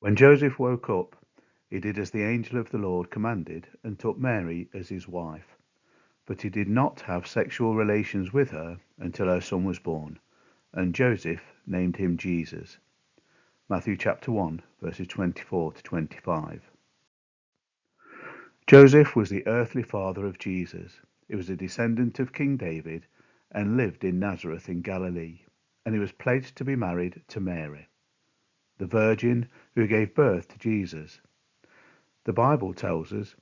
When Joseph woke up, he did as the angel of the Lord commanded and took Mary as his wife. But he did not have sexual relations with her until her son was born, and Joseph named him Jesus. Matthew chapter 1, verses 24 to 25. Joseph was the earthly father of Jesus. He was a descendant of King David and lived in Nazareth in Galilee, and he was pledged to be married to Mary, the virgin who gave birth to Jesus. The Bible tells us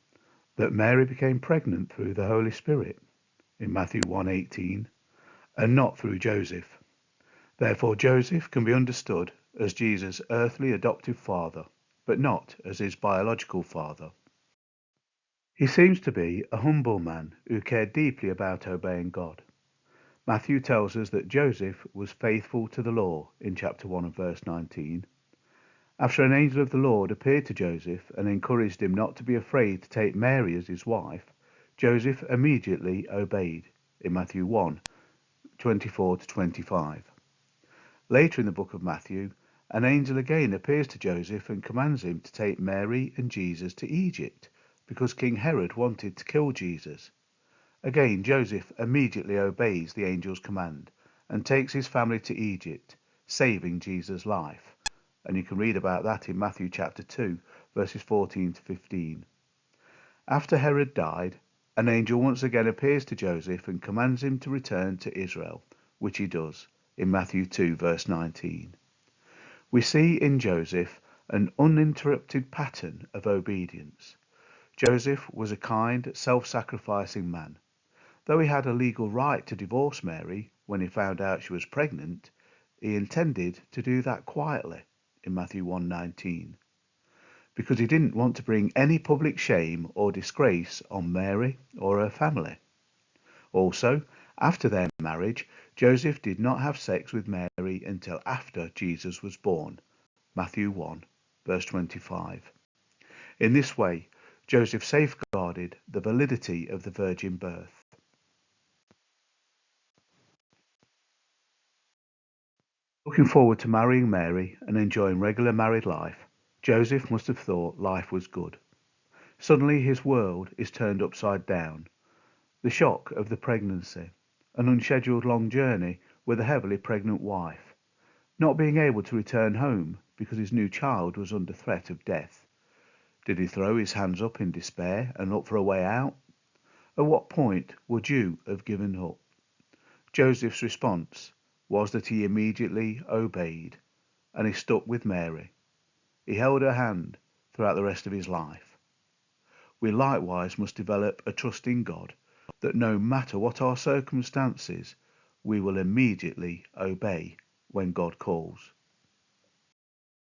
that Mary became pregnant through the Holy Spirit in Matthew 1:18, and not through Joseph. Therefore Joseph can be understood as Jesus' earthly adoptive father, but not as his biological father. He seems to be a humble man who cared deeply about obeying God. Matthew tells us that Joseph was faithful to the law in chapter 1 and verse 19. After an angel of the Lord appeared to Joseph and encouraged him not to be afraid to take Mary as his wife, Joseph immediately obeyed in Matthew 1, 24 to 25. Later in the book of Matthew, an angel again appears to Joseph and commands him to take Mary and Jesus to Egypt because King Herod wanted to kill Jesus. Again, Joseph immediately obeys the angel's command and takes his family to Egypt, saving Jesus' life. And you can read about that in Matthew chapter 2, verses 14 to 15. After Herod died, an angel once again appears to Joseph and commands him to return to Israel, which he does in Matthew 2, verse 19. We see in Joseph an uninterrupted pattern of obedience. Joseph was a kind, self-sacrificing man. Though he had a legal right to divorce Mary when he found out she was pregnant, he intended to do that quietly in Matthew 1:19, because he didn't want to bring any public shame or disgrace on Mary or her family. Also, after their marriage, Joseph did not have sex with Mary until after Jesus was born. Matthew 1, verse 25. In this way, Joseph safeguarded the validity of the virgin birth. Looking forward to marrying Mary and enjoying regular married life, Joseph must have thought life was good. Suddenly his world is turned upside down. The shock of the pregnancy, an unscheduled long journey with a heavily pregnant wife, not being able to return home because his new child was under threat of death. Did he throw his hands up in despair and look for a way out? At what point would you have given up? Joseph's response was that he immediately obeyed, and he stuck with Mary. He held her hand throughout the rest of his life. We likewise must develop a trust in God that no matter what our circumstances, we will immediately obey when God calls.